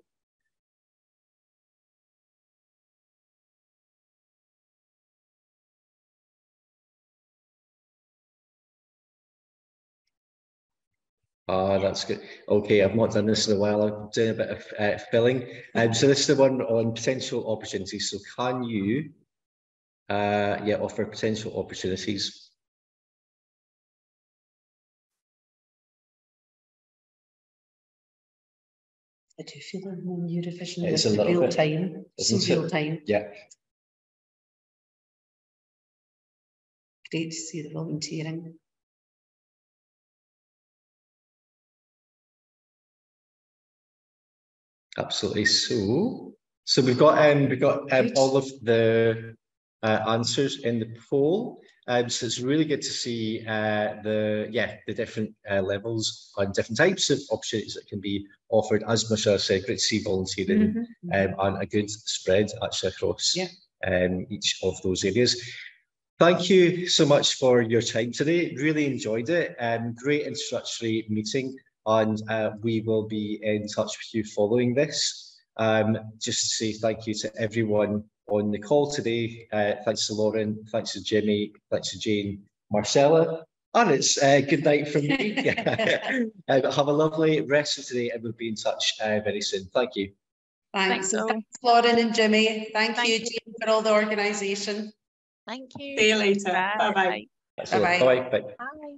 That's good. Okay, I've not done this in a while. I'm doing a bit of filling. So this is the one on potential opportunities. So can you offer potential opportunities? I do feel like in Eurovision, it's a little real bit, time. It's real time. Yeah. Great to see the volunteering. Absolutely. So So we've got all of the answers in the poll. So it's really good to see the different levels and different types of opportunities that can be offered. As Michelle said, great to see volunteering and a good spread actually across each of those areas. Thank you so much for your time today. Really enjoyed it. Great introductory meeting, and we will be in touch with you following this. Just to say thank you to everyone on the call today. Thanks to Lauren, thanks to Jimmy, thanks to Jane, Marcella, and it's good night from me. Have a lovely rest of today, and we'll be in touch very soon. Thank you. Thanks, Lauren and Jimmy. Thank you, Jane, for all the organisation. Thank you. See you later. Bye. Bye-bye. Bye-bye. Bye.